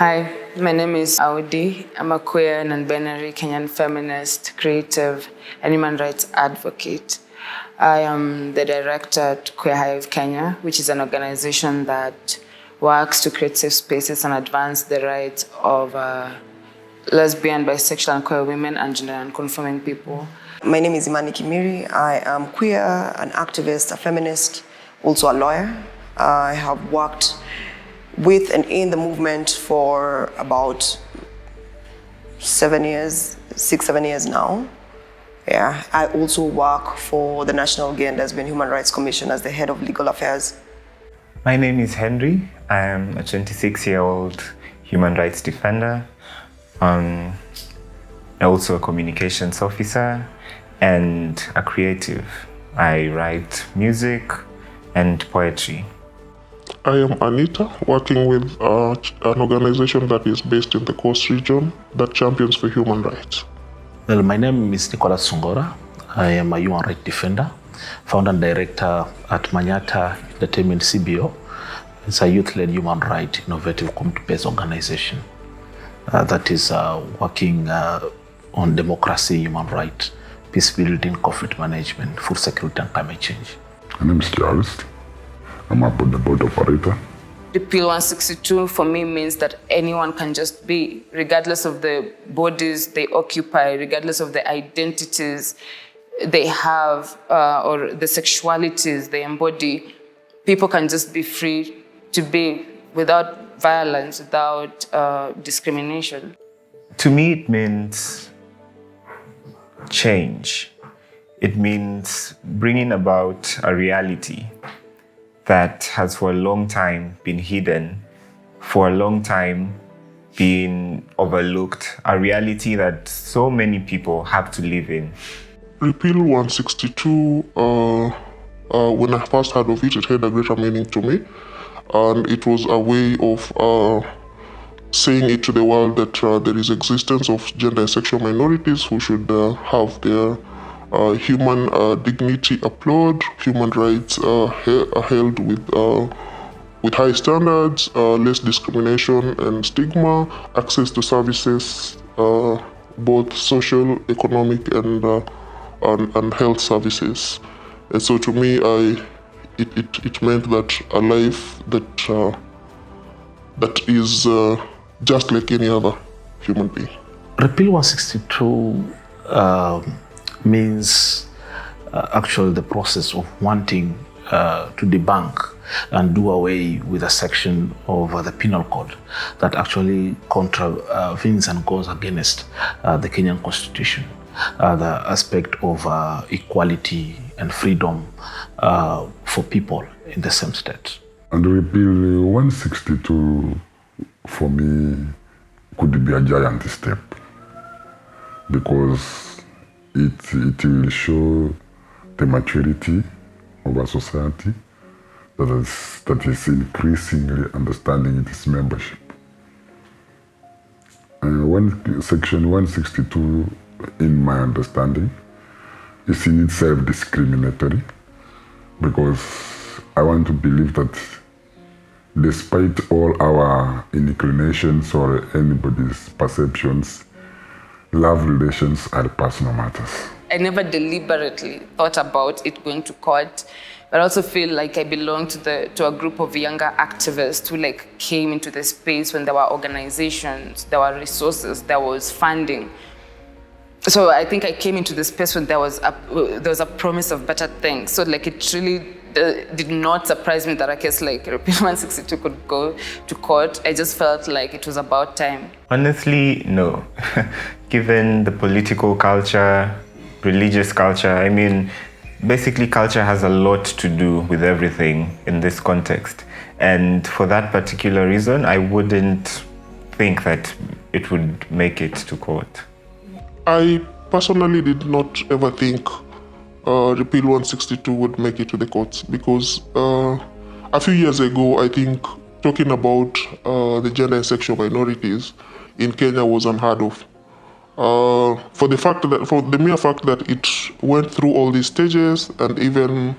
Hi, my name is Audi. I'm a queer, non-binary Kenyan feminist, creative, and human rights advocate. I am the director at Queer Hive Kenya, which is an organization that works to create safe spaces and advance the rights of lesbian, bisexual, and queer women and gender non-conforming people. My name is Imani Kimiri. I am queer, an activist, a feminist, also a lawyer. I have worked with and in the movement for about 7 years, 6-7 years now. Yeah, I also work for the National Gay and Lesbian Human Rights Commission as the head of legal affairs. My name is Henry. I am a 26-year-old human rights defender. I'm also a communications officer and a creative. I write music and poetry. I am Anita, working with an organization that is based in the Coast region that champions for human rights. Well, my name is Nicholas Sungora. I am a human rights defender, founder and director at Manyata Entertainment CBO. It's a youth-led human rights innovative community-based organization that is working on democracy, human rights, peace building, conflict management, food security, and climate change. My name is Charles. I'm a board operator. Repeal 162 for me means that anyone can just be, regardless of the bodies they occupy, regardless of the identities they have or the sexualities they embody. People can just be free to be without violence, without discrimination. To me, it means change. It means bringing about a reality that has for a long time been hidden, for a long time been overlooked, a reality that so many people have to live in. Repeal 162, when I first heard of it, it had a greater meaning to me. And it was a way of saying it to the world that there is existence of gender and sexual minorities who should have their human dignity applauded, human rights held with high standards, less discrimination and stigma, access to services, both social, economic, and health services. And so to me, it meant that a life that is just like any other human being. Repeal 162 means actually the process of wanting to debunk and do away with a section of the Penal Code that actually contravenes and goes against the Kenyan Constitution, the aspect of equality and freedom for people in the same state. And Repeal 162 for me could be a giant step because it will show the maturity of a society that is increasingly understanding its membership. Section 162, in my understanding, is in itself discriminatory because I want to believe that despite all our inclinations or anybody's perceptions, love relations are personal matters. I never deliberately thought about it going to court, but I also feel like I belong to a group of younger activists who came into the space when there were organizations, there were resources, there was funding. So I think I came into the space when there was a promise of better things. So it really did not surprise me that a case like Repeal 162 could go to court. I just felt like it was about time. Honestly, no. Given the political culture, religious culture, I mean, basically culture has a lot to do with everything in this context. And for that particular reason, I wouldn't think that it would make it to court. I personally did not ever think Repeal 162 would make it to the courts because a few years ago, I think talking about the gender and sexual minorities in Kenya was unheard of. For the mere fact that it went through all these stages and even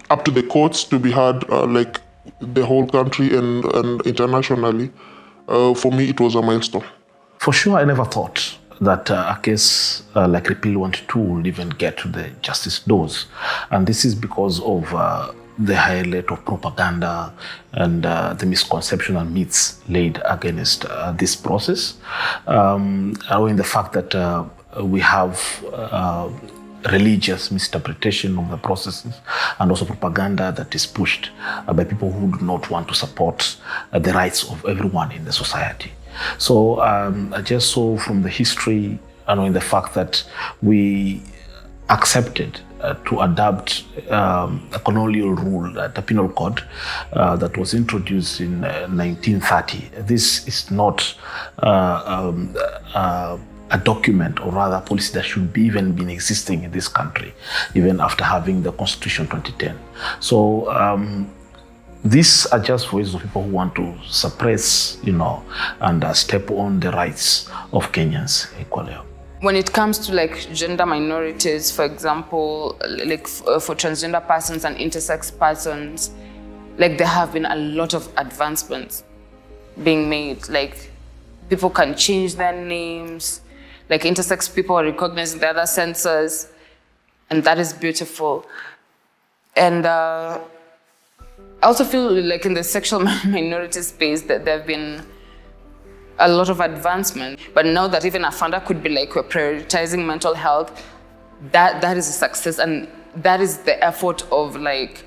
up to the courts to be heard, like the whole country and internationally, for me, it was a milestone. For sure, I never thought that a case like Repeal 122 will even get to the justice doors. And this is because of the high rate of propaganda and the misconception and myths laid against this process. Owing the fact that we have religious misinterpretation of the processes and also propaganda that is pushed by people who do not want to support the rights of everyone in the society. So I just saw from the history and in the fact that we accepted to adopt a colonial rule, the Penal Code that was introduced in 1930. This is not a document, or rather a policy that should be even been existing in this country, even after having the Constitution 2010. So these are just voices of people who want to suppress, and step on the rights of Kenyans equally. When it comes to like gender minorities, for example, like for transgender persons and intersex persons, like there have been a lot of advancements being made. Like people can change their names, like intersex people are recognized in the other census, and that is beautiful. And I also feel like in the sexual minority space that there have been a lot of advancement. But now that even Afanda could be like, we're prioritizing mental health, that is a success. And that is the effort of like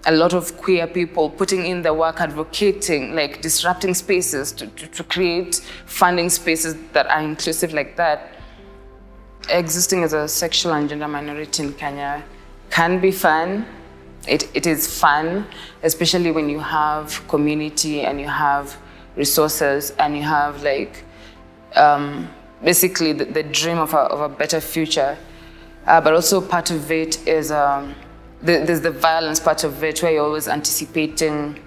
a lot of queer people putting in the work, advocating, like disrupting spaces to create funding spaces that are inclusive like that. Existing as a sexual and gender minority in Kenya can be fun. It is fun, especially when you have community and you have resources and you have like basically the dream of a better future. But also part of it is there's the violence part of it, where you're always anticipating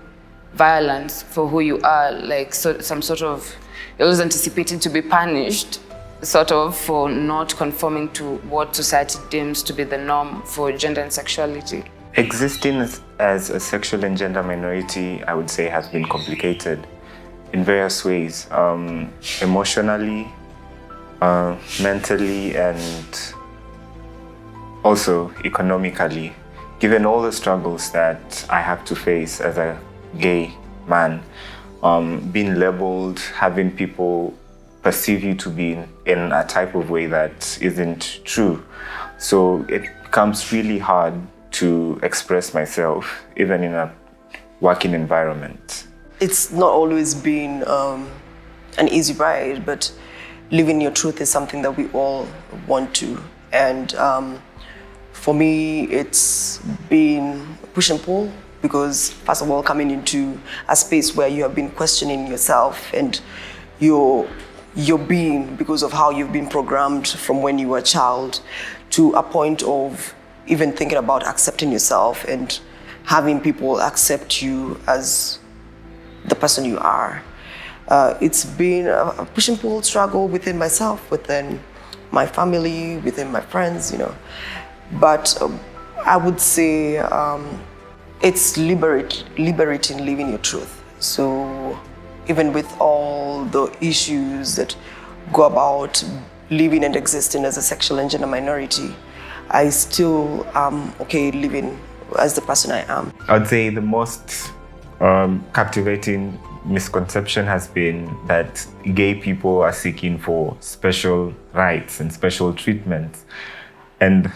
violence for who you are, like you're always anticipating to be punished, sort of, for not conforming to what society deems to be the norm for gender and sexuality. Existing as a sexual and gender minority, I would say, has been complicated in various ways, emotionally, mentally, and also economically. Given all the struggles that I have to face as a gay man, being labeled, having people perceive you to be in a type of way that isn't true. So it becomes really hard to express myself, even in a working environment. It's not always been an easy ride, but living your truth is something that we all want to. And for me, it's been push and pull, because first of all, coming into a space where you have been questioning yourself and your being because of how you've been programmed from when you were a child, to a point of even thinking about accepting yourself and having people accept you as the person you are. It's been a push and pull struggle within myself, within my family, within my friends, But I would say it's liberating living your truth. So even with all the issues that go about living and existing as a sexual and gender minority, I still am okay living as the person I am. I'd say the most captivating misconception has been that gay people are seeking for special rights and special treatments. And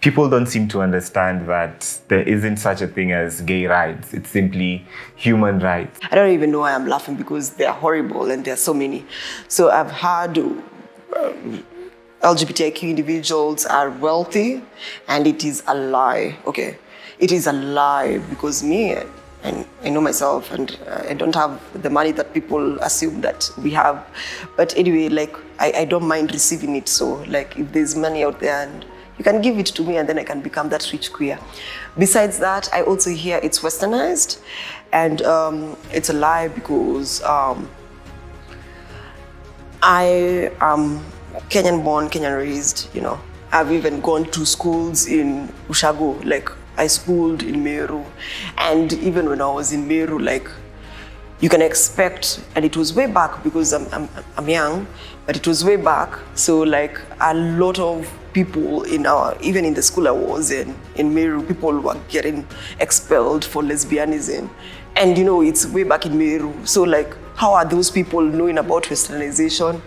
people don't seem to understand that there isn't such a thing as gay rights. It's simply human rights. I don't even know why I'm laughing, because they're horrible and there are so many. So I've heard LGBTIQ individuals are wealthy, and it is a lie. Okay, it is a lie, because me, and I know myself, and I don't have the money that people assume that we have. But anyway, like I don't mind receiving it. So like if there's money out there, and you can give it to me, and then I can become that rich queer. Besides that, I also hear it's westernized, and it's a lie, because I am Kenyan born, Kenyan raised, I've even gone to schools in Ushago, like I schooled in Meru. And even when I was in Meru, like you can expect, and it was way back because I'm young, but it was way back. So like a lot of people even in the school I was in Meru, people were getting expelled for lesbianism. And it's way back in Meru. So like, how are those people knowing about Westernization?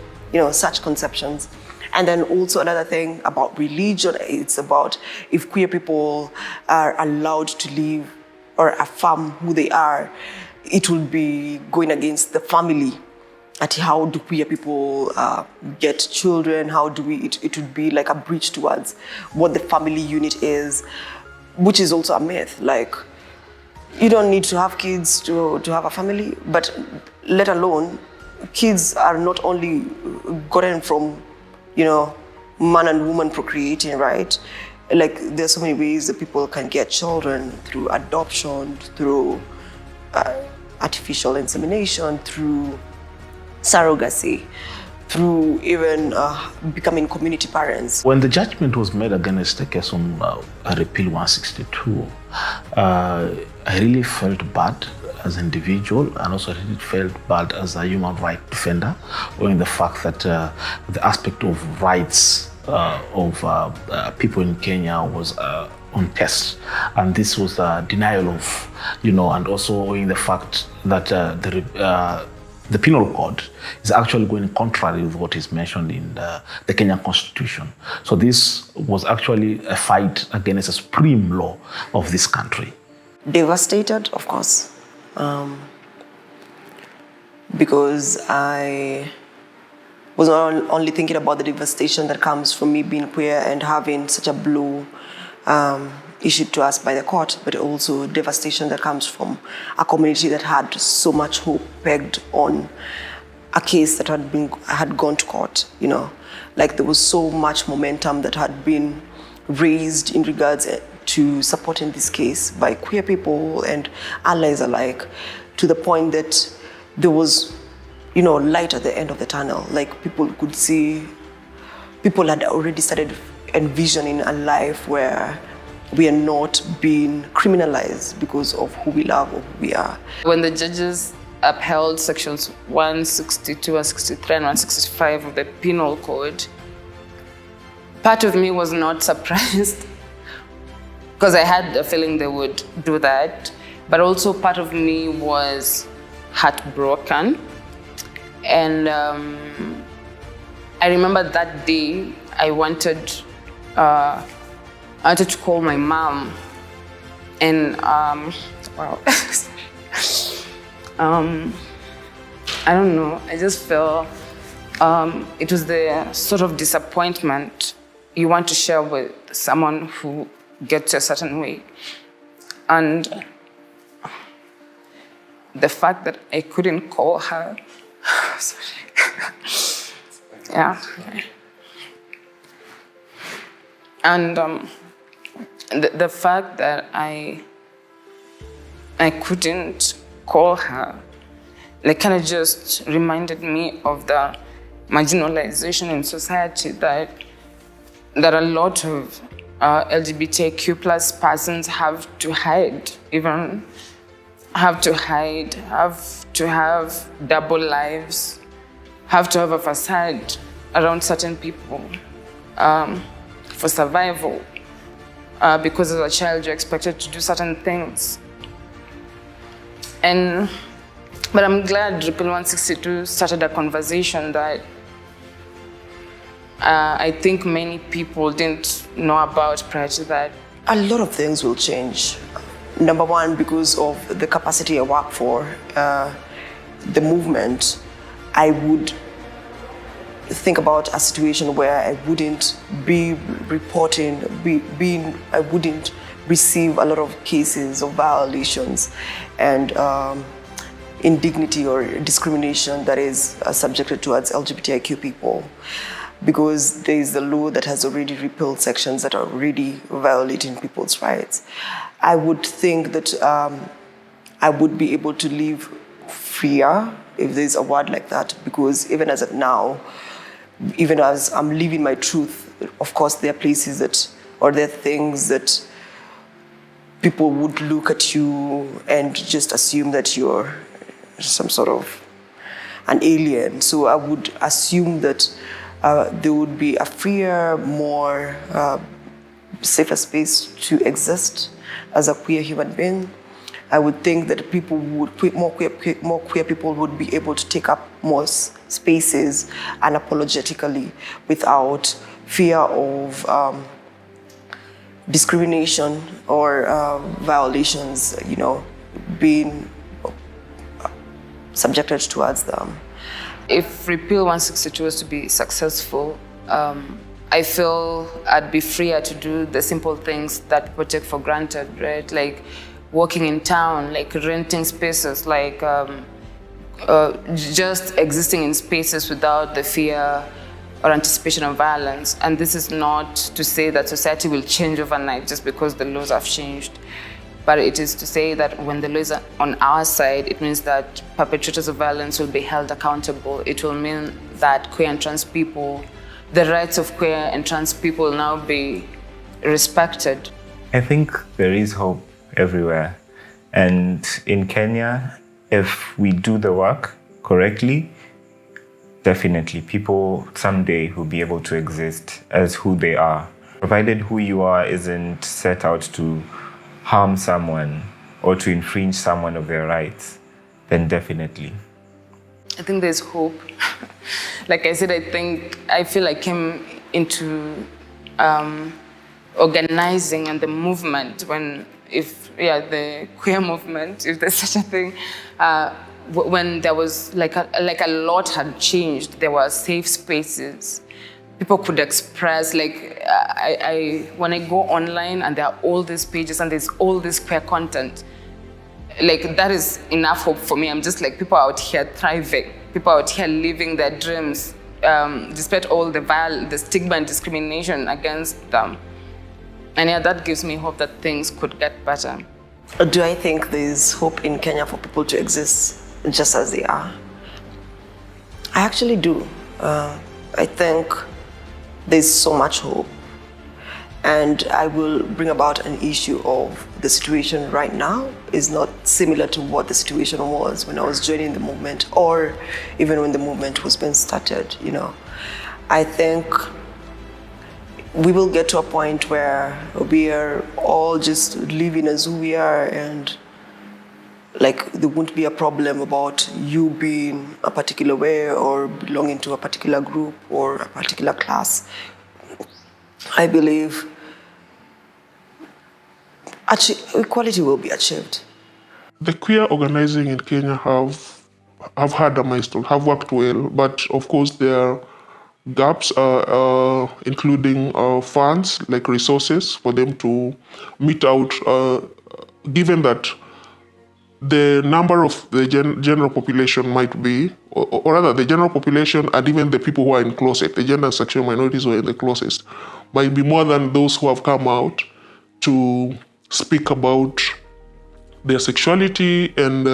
Such conceptions. And then also another thing about religion, it's about if queer people are allowed to live or affirm who they are, it will be going against the family. At how do queer people get children? How do it would be like a breach towards what the family unit is, which is also a myth. Like, you don't need to have kids to have a family, but let alone, kids are not only gotten from, man and woman procreating, right? Like, there's so many ways that people can get children through adoption, through artificial insemination, through surrogacy, through even becoming community parents. When the judgment was made against the case on Repeal 162, I really felt bad as an individual, and also I really felt bad as a human rights defender, owing the fact that the aspect of rights of people in Kenya was on test, and this was a denial of, and also owing the fact that the Penal Code is actually going contrary with what is mentioned in the Kenyan Constitution. So this was actually a fight against a supreme law of this country. Devastated, of course, because I was not only thinking about the devastation that comes from me being queer and having such a blow issued to us by the court, but also devastation that comes from a community that had so much hope pegged on a case that had gone to court. Like, there was so much momentum that had been raised in regards to supporting this case by queer people and allies alike, to the point that there was, light at the end of the tunnel. Like, people could see, people had already started envisioning a life where we are not being criminalized because of who we love or who we are. When the judges upheld sections 162, 163, and 165 of the Penal Code, part of me was not surprised because I had a feeling they would do that, but also part of me was heartbroken. And I remember that day I wanted to call my mom, and wow. I don't know, I just felt it was the sort of disappointment you want to share with someone who gets a certain way. And the fact that I couldn't call her, yeah. And the fact that I couldn't call her, like, kind of just reminded me of the marginalization in society that a lot of LGBTQ plus persons have to hide, have to have double lives, have to have a facade around certain people for survival, because as a child you're expected to do certain things. But I'm glad Repeal 162 started a conversation that I think many people didn't know about prior to that. A lot of things will change. Number one, because of the capacity I work for, the movement, I would think about a situation where I wouldn't be reporting, I wouldn't receive a lot of cases of violations and indignity or discrimination that is subjected towards LGBTIQ people, because there is a law that has already repealed sections that are already violating people's rights. I would think that I would be able to live freer, if there's a word like that, because even as of now, even as I'm living my truth, of course there are places that, or there are things that people would look at you and just assume that you're some sort of an alien. So I would assume that there would be a freer, more safer space to exist as a queer human being. I would think that more queer people would be able to take up more spaces unapologetically without fear of discrimination or violations, being subjected towards them. If Repeal 162 was to be successful, I feel I'd be freer to do the simple things that people take for granted, right? Like walking in town, like renting spaces, like just existing in spaces without the fear or anticipation of violence. And this is not to say that society will change overnight just because the laws have changed. But it is to say that when the law is on our side, it means that perpetrators of violence will be held accountable. It will mean that queer and trans people, the rights of queer and trans people will now be respected. I think there is hope everywhere. And in Kenya, if we do the work correctly, definitely people someday will be able to exist as who they are. Provided who you are isn't set out to harm someone or to infringe someone of their rights, then definitely. I think there's hope. Like I said, I feel I came into organizing and the movement the queer movement, if there's such a thing, when there was like a lot had changed. There were safe spaces. People could express, when I go online and there are all these pages and there's all this queer content, like that is enough hope for me. I'm just like, people out here thriving, people out here living their dreams, despite all the stigma and discrimination against them. And yeah, that gives me hope that things could get better. Do I think there's hope in Kenya for people to exist just as they are? I actually do. I think there's so much hope. And I will bring about an issue of the situation right now is not similar to what the situation was when I was joining the movement or even when the movement was being started, I think we will get to a point where we are all just living as who we are, and there won't be a problem about you being a particular way or belonging to a particular group or a particular class. I believe equality will be achieved. The queer organizing in Kenya have had a milestone, have worked well, but of course there are gaps, including funds, like resources for them to meet out, given that the number of the general population might be, or rather the general population and even the people who are in closet, the gender and sexual minorities who are in the closest, might be more than those who have come out to speak about their sexuality and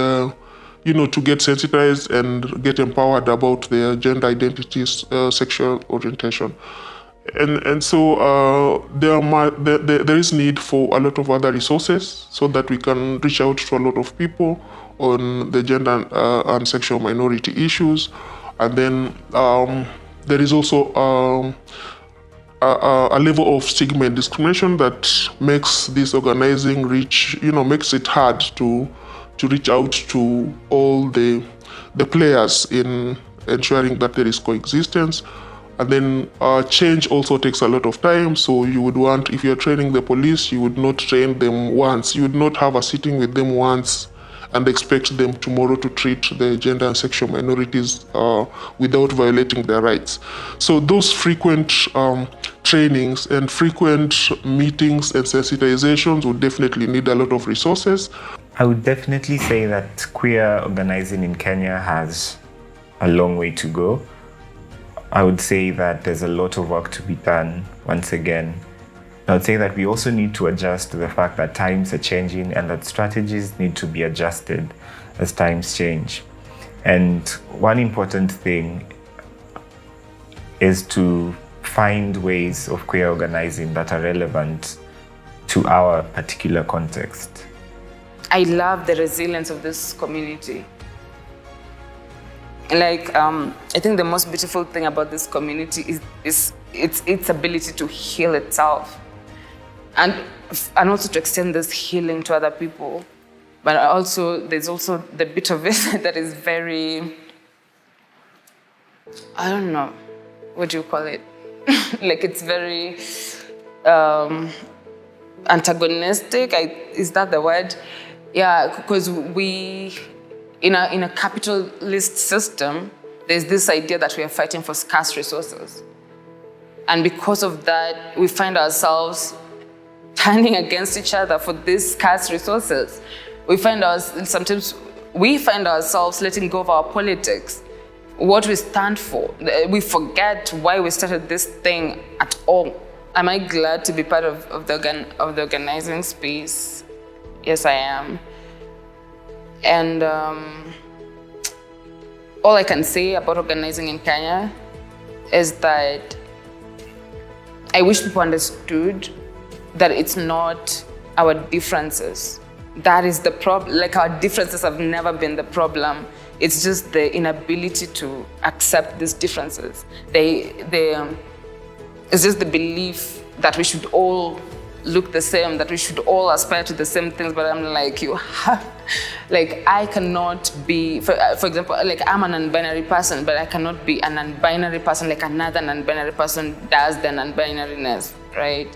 to get sensitized and get empowered about their gender identities, sexual orientation. And so there is need for a lot of other resources so that we can reach out to a lot of people on the gender and sexual minority issues. And then there is also a level of stigma and discrimination that makes this organizing makes it hard to reach out to all the players in ensuring that there is coexistence. And then change also takes a lot of time. So you would want, if you're training the police, you would not train them once. You would not have a sitting with them once and expect them tomorrow to treat the gender and sexual minorities without violating their rights. So those frequent trainings and frequent meetings and sensitizations would definitely need a lot of resources. I would definitely say that queer organizing in Kenya has a long way to go. I would say that there's a lot of work to be done once again. I would say that we also need to adjust to the fact that times are changing and that strategies need to be adjusted as times change. And one important thing is to find ways of queer organizing that are relevant to our particular context. I love the resilience of this community. like I think the most beautiful thing about this community is its ability to heal itself, and also to extend this healing to other people. But also there's also the bit of it that is very, I don't know, what do you call it? Like it's very antagonistic. Is that the word? Yeah, because we, in a capitalist system, there's this idea that we are fighting for scarce resources. And because of that, we find ourselves turning against each other for these scarce resources. Sometimes we find ourselves letting go of our politics, what we stand for. We forget why we started this thing at all. Am I glad to be part of the organizing space? Yes, I am. And all I can say about organizing in Kenya is that I wish people understood that it's not our differences. That is the problem. Like, our differences have never been the problem. It's just the inability to accept these differences. It's just the belief that we should all look the same, that we should all aspire to the same things. But I'm like, like, I cannot be, for example, like, I'm a non-binary person, but I cannot be a non-binary person like another non-binary person does the non-binariness, right?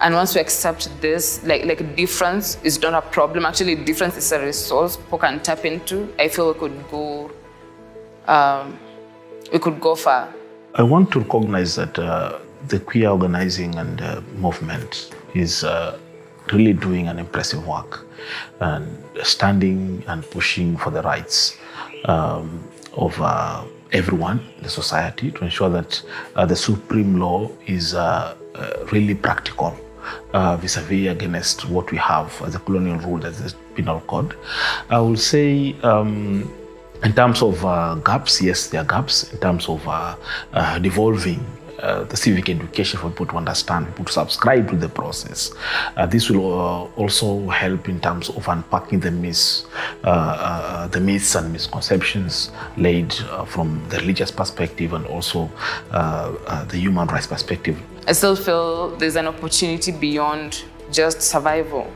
And once we accept this, like difference is not a problem. Actually, difference is a resource people can tap into. I feel we could go far. I want to recognize that the queer organizing and movement is really doing an impressive work and standing and pushing for the rights of everyone in the society to ensure that the supreme law is really practical vis-a-vis against what we have as a colonial rule, as the Penal Code. I will say in terms of gaps, yes, there are gaps. In terms of devolving the civic education for people to understand, people to subscribe to the process. This will also help in terms of unpacking the myths and misconceptions laid from the religious perspective and also the human rights perspective. I still feel there's an opportunity beyond just survival.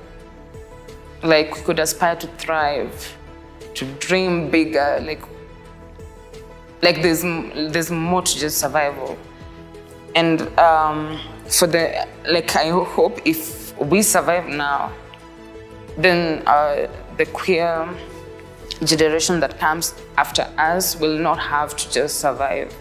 Like, we could aspire to thrive, to dream bigger. Like there's more to just survival. And I hope if we survive now, then the queer generation that comes after us will not have to just survive.